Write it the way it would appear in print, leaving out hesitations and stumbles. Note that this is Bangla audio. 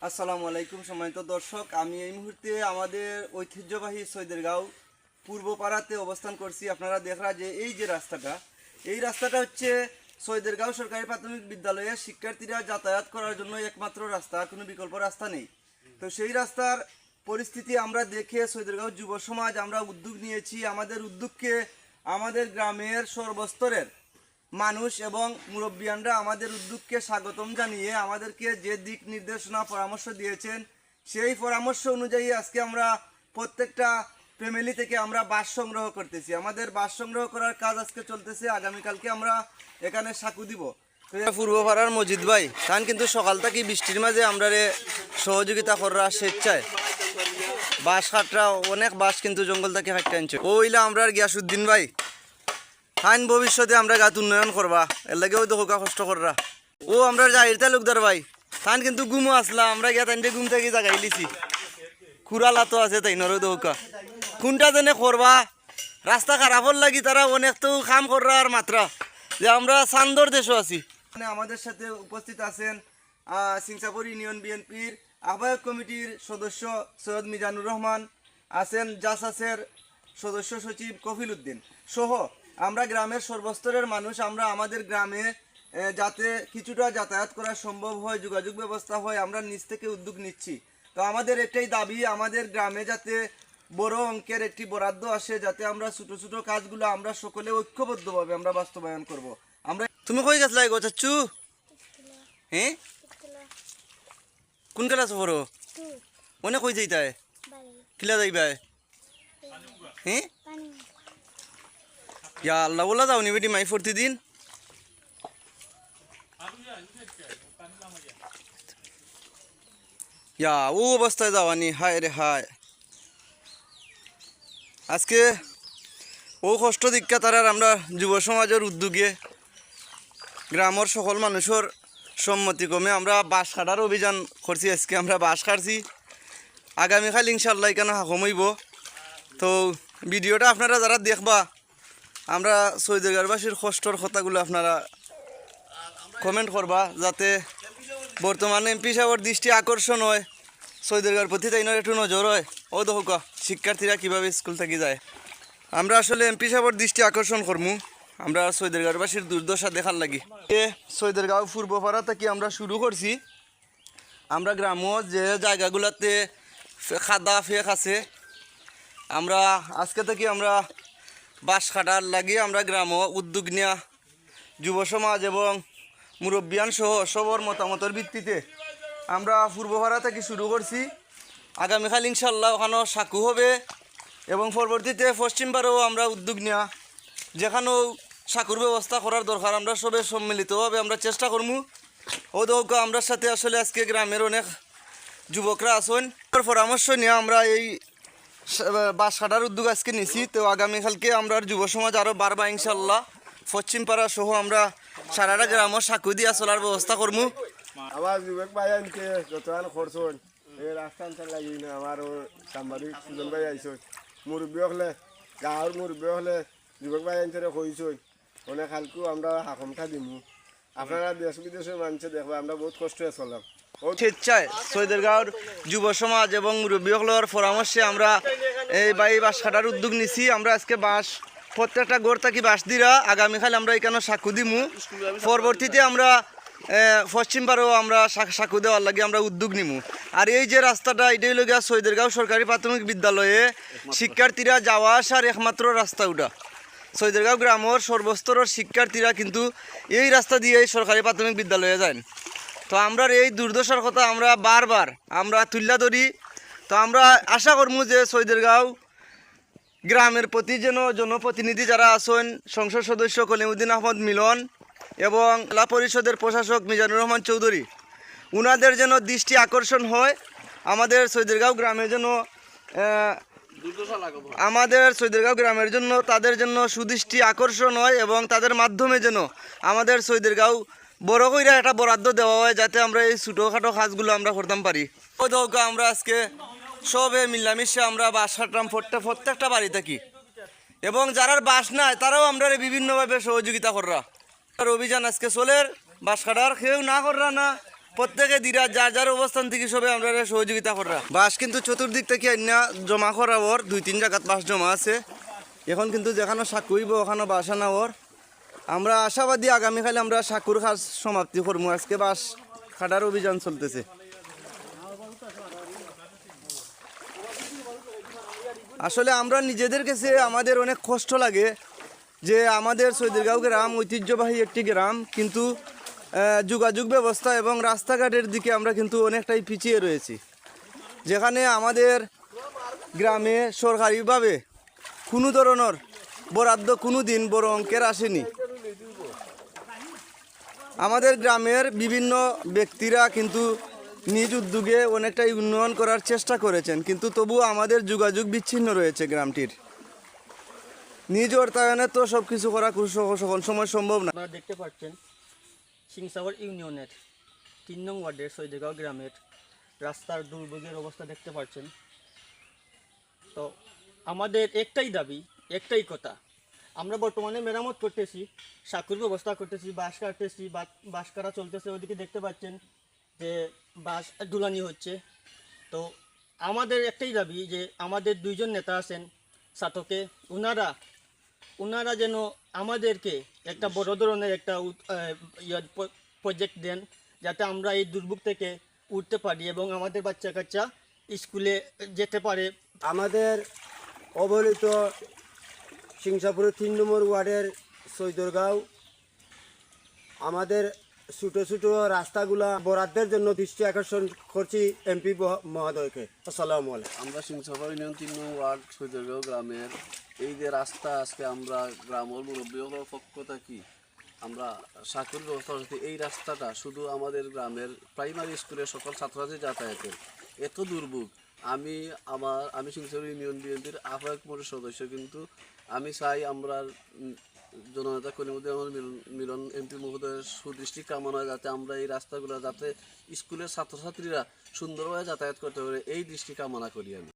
আসসালামু আলাইকুম সম্মানিত দর্শক, আমি এই মুহূর্তে আমাদের ঐতিহ্যবাহী সৈয়দেরগাঁও পূর্বপাড়াতে অবস্থান করছি। আপনারা দেখরা যে এই যে রাস্তাটা হচ্ছে সৈয়দেরগাঁও সরকারি প্রাথমিক বিদ্যালয়ে শিক্ষার্থীরা যাতায়াত করার জন্য একমাত্র রাস্তা, কোনো বিকল্প রাস্তা নেই। তো সেই রাস্তার পরিস্থিতি আমরা দেখে সৈয়দেরগাঁও যুব সমাজ আমরা উদ্যোগ নিয়েছি। আমাদের উদ্যোগকে আমাদের গ্রামের সর্বস্তরের মানুষ এবং মুরব্বিয়ানরা আমাদের উদ্যোগকে স্বাগতম জানিয়ে আমাদেরকে যে দিক নির্দেশনা পরামর্শ দিয়েছেন সেই পরামর্শ অনুযায়ী আজকে আমরা প্রত্যেকটা ফ্যামিলি থেকে আমরা বাস সংগ্রহ করতেছি। আমাদের বাস সংগ্রহ করার কাজ আজকে চলতেছে। আগামীকালকে আমরা এখানে সাকু দিব। পূর্বপাড়ার মজিদ ভাই তান কিন্তু সকাল থেকে বৃষ্টির মাঝে আমরা সহযোগিতা করা স্বেচ্ছায় বাস কাটরা অনেক বাস কিন্তু জঙ্গল থেকে হাঁটতে আনছে। ওইলা আমরা গিয়াসুদ্দিন ভাই হাইন ভবিষ্যতে আমরা গাত উন্নয়ন করবা এর লাগেও তো হোকা কষ্ট কররা। ও আমরা জাহিরতা লোকদার ভাই তান কিন্তু গুমো আসলা আমরা গিয়া তাইন গুম থেকে জাগাই লিছি খুরালা তো আছে তাই নর দৌকা কোনটা যেনে করবা রাস্তা খারাপর লাগি তারা অনেক তো কাম কররা আর মাত্রা যে আমরা চান্দর দেশও আছি। আমাদের সাথে উপস্থিত আছেন সিংসাপুর ইউনিয়ন বিএনপির আহ্বায়ক কমিটির সদস্য সৈয়দ মিজানুর রহমান, আছেন জাসাসের সদস্য সচিব কফিল উদ্দিন সহ আমরা গ্রামের সর্বস্তরের মানুষ। আমরা আমাদের গ্রামে যাতে কিছুটা যাতায়াত করা সম্ভব হয়, যোগাযোগ ব্যবস্থা হয়, আমরা নিজ থেকে উদ্যোগ নিচ্ছি। তো আমাদের এটাই দাবি, আমাদের গ্রামে যাতে বড় অঙ্কের একটি বরাদ্দ আসে, যাতে আমরা ছোটো ছোটো কাজগুলো আমরা সকলে ঐক্যবদ্ধভাবে আমরা বাস্তবায়ন করব। আমরা তুমি কই গেছলা গো চাচ্চু? হ্যাঁ কোন ক্লাস পড়ো? মনে কই যাইতায় কিলা যাইবাই? হ্যাঁ ইয়া আল্লাহ বলা যাও নি বেটি মাই প্রতিদিন ইয়া ও অবস্থায় যাওয়ানি হায় রে হায়। আজকে ও কষ্ট দীক্ষা তারার আমরা যুব সমাজের উদ্যোগে গ্রামের সকল মানুষের সম্মতিক্রমে আমরা বাঁশ কাটার অভিযান করছি। আজকে আমরা বাঁশ কাটছি, আগামীকাল ইনশাল্লাহ এখানে হাকম হইব। তো ভিডিওটা আপনারা যারা দেখবা আমরা সৈয়দেরগাঁওবাসীর কষ্টর কথাগুলো আপনারা কমেন্ট করবা, যাতে বর্তমানে এমপি সাহেবের দৃষ্টি আকর্ষণ হয়, সৈয়দেরগাঁওর প্রতি তাই একটু নজর হয়। ও দেখো শিক্ষার্থীরা কীভাবে স্কুল থেকে যায়। আমরা আসলে এমপি সাহেবের দৃষ্টি আকর্ষণ করমু আমরা সৈয়দেরগাঁওবাসীর দুর্দশা দেখার লাগি। সৈয়দেরগাঁও পূর্বপাড়া থেকে আমরা শুরু করছি। আমরা গ্রাম্য যে জায়গাগুলোতে খাদা ফেক আছে আমরা আজকে থেকে আমরা বাঁশ কাটার লাগে আমরা গ্রাম উদ্যোগ নেওয়া যুব সমাজ এবং মুরব্বিয়ান সহ সবর মতামতের ভিত্তিতে আমরা পূর্বপাড়া থেকে শুরু করছি। আগামীকাল ইনশাল্লাহ ওখানেও সাকু হবে এবং পরবর্তীতে পশ্চিমপাড়াও আমরা উদ্যোগ নেওয়া, যেখানেও সাকুর ব্যবস্থা করার দরকার আমরা সবে সম্মিলিতভাবে আমরা চেষ্টা করবো। ও দৌকা আমরা সাথে আসলে আজকে গ্রামের অনেক যুবকরা আসুন পরামর্শ নিয়ে আমরা এই বাঁশ কাটার উদ্যোগ আজকে নিছি। তো আগামীকালকে আমরা যুব সমাজ আরও বারবার ইনশাল্লাহ পশ্চিমপাড়া সহ আমরা সারাটা গ্রামের সাকু দিয়া চলার ব্যবস্থা করবো। আমার যুবক ভাই আনকে যতক্ষণ করছেন এই রাস্তা আনতে লাগি না আমার সাংবাদিক সুজন ভাই আইসন মুরব্বী হলে গাঁৱৰ মুরব্বী হলে যুবক ভাই আনতে কইসন অনেক হালকু আমরা হাকমটা দিমু। আপনারা দেশ বিদেশের মানুষে দেখবো আমরা বহুত কষ্টে চলাম। স্বেচ্ছায় সৈয়দেরগাঁওর যুব সমাজ এবং মুরব্বীগুলোর পরামর্শে আমরা এই বাঁশ কাটার উদ্যোগ নিছি। আমরা আজকে বাঁশ প্রত্যেকটা গোড় থাকি বাঁশ দিরা আগামীকাল আমরা এখানে সাকু দিমু। পরবর্তীতে আমরা পশ্চিমপাড়াও আমরা সাকু দেওয়ার লাগে আমরা উদ্যোগ নিমু। আর এই যে রাস্তাটা এটাই লোক সৈয়দেরগাঁও সরকারি প্রাথমিক বিদ্যালয়ে শিক্ষার্থীরা যাওয়া আসার একমাত্র রাস্তা ওটা। সৈয়দেরগাঁও গ্রামের সর্বস্তরের শিক্ষার্থীরা কিন্তু এই রাস্তা দিয়েই সরকারি প্রাথমিক বিদ্যালয়ে যায়। তো আমরা এই দুর্দশার কথা আমরা বারবার আমরা তুল্লা ধরি। তো আমরা আশা করবো যে সৈয়দেরগাঁও গ্রামের প্রতি যেন জনপ্রতিনিধি যারা আছেন, সংসদ সদস্য কলিমউদ্দিন আহমদ মিলন এবং জেলা পরিষদের প্রশাসক মিজানুর রহমান চৌধুরী, উনাদের যেন দৃষ্টি আকর্ষণ হয় আমাদের সৈয়দেরগাঁও গ্রামের জন্য, আমাদের সৈয়দেরগাঁও গ্রামের জন্য তাদের জন্য সুদৃষ্টি আকর্ষণ হয় এবং তাদের মাধ্যমে যেন আমাদের সৈয়দেরগাঁও বড় কইরা একটা বরাদ্দ দেওয়া হয়, যাতে আমরা এই ছোটোখাটো কাজগুলো আমরা করতাম পারি। ওই দৌকা আমরা আজকে সবে মিলামিশে আমরা বাঁশ কাটলাম প্রত্যেকটা বাড়ি থাকি এবং যারা বাঁশ নাই তারাও আমরা বিভিন্নভাবে সহযোগিতা কররা। অভিযান আজকে চলে বাঁশ কাটার কেউ না কররা না প্রত্যেকে দিরা যার যার অবস্থান থেকে সবে আমরা সহযোগিতা করা। বাস কিন্তু চতুর্দিক থেকে আইনা জমা করা ওর 2-3 জায়গাত বাস জমা আছে। এখন কিন্তু যেখানে সাক্ষু হইব ওখানে বাস আনা ওর। আমরা আশাবাদী আগামীকাল আমরা সাক্ষুর কাজ সমাপ্তি করবো। আজকে বাস কাটার অভিযান চলতেছে। আসলে আমরা নিজেদের কাছে আমাদের অনেক কষ্ট লাগে যে আমাদের সৈয়দগাঁও গ্রাম ঐতিহ্যবাহী একটি গ্রাম, কিন্তু যোগাযোগ ব্যবস্থা এবং রাস্তাঘাটের দিকে আমরা কিন্তু অনেকটাই পিছিয়ে রয়েছি। যেখানে আমাদের গ্রামে সরকারিভাবে কোনো ধরনের বরাদ্দ কোনো দিন বড় অঙ্কের আসেনি। আমাদের গ্রামের বিভিন্ন ব্যক্তিরা কিন্তু নিজ উদ্যোগে অনেকটাই উন্নয়ন করার চেষ্টা করেছেন, কিন্তু তবুও আমাদের যোগাযোগ বিচ্ছিন্ন রয়েছে গ্রামটির। নিজ অর্থায়নে তো সব কিছু করা সকল সময় সম্ভব না। আপনারা দেখতে পাচ্ছেন সিংসাগর ইউনিয়নের 3 নং ওয়ার্ডের সৈয়দগাঁও গ্রামের রাস্তার দুর্ভোগের অবস্থা দেখতে পাচ্ছেন। তো আমাদের একটাই দাবি, একটাই কথা, আমরা বর্তমানে মেরামত করতেছি, সাঁকুর ব্যবস্থা করতেছি, বাঁশ কাটতেছি, বাঁশ কাটা চলতেছে। ওদিকে দেখতে পাচ্ছেন যে বাঁশ দুলানি হচ্ছে। তো আমাদের একটাই দাবি যে আমাদের 2 জন নেতা আছেন সাতকে, ওনারা যেন আমাদেরকে একটা বড় ধরনের একটা প্রজেক্ট দেন, যাতে আমরা এই দুর্ভোগ থেকে উঠতে পারি এবং আমাদের বাচ্চা কাচ্চা স্কুলে যেতে পারে। আমাদের অবহেলিত সিংসাপুরের 3 নম্বর ওয়ার্ডের সৈয়দগাঁও আমাদের ছোটো ছোটো রাস্তাগুলা বরাদ্দের জন্য দৃষ্টি আকর্ষণ করছি এমপি মহোদয়কে। আসসালামু আলাইকুম। আমরা সিংসাপুর ইউনিয়ন 3 নং ওয়ার্ড সৈয়দগাঁও গ্রামের এই যে রাস্তা, আজকে আমরা গ্রামের মুরব্বীদের পক্ষ থাকি আমরা সাঁকুর ব্যবস্থা করছি। এই রাস্তাটা শুধু আমাদের গ্রামের প্রাইমারি স্কুলের সকল ছাত্রছাত্রী যাতায়াতের এত দুর্ভোগ। আমি সিংসাপুর ইউনিয়ন বিএনপির আহ্বায়ক মোড়ের সদস্য, কিন্তু আমি চাই আমরা জননেতা কলিমুদ্দিন আমার মিলন এমপি মহোদয়ের সুদৃষ্টি কামনা, যাতে আমরা এই রাস্তাগুলো যাতে স্কুলের ছাত্রছাত্রীরা সুন্দরভাবে যাতায়াত করতে পারে, এই দৃষ্টি কামনা করি আমি।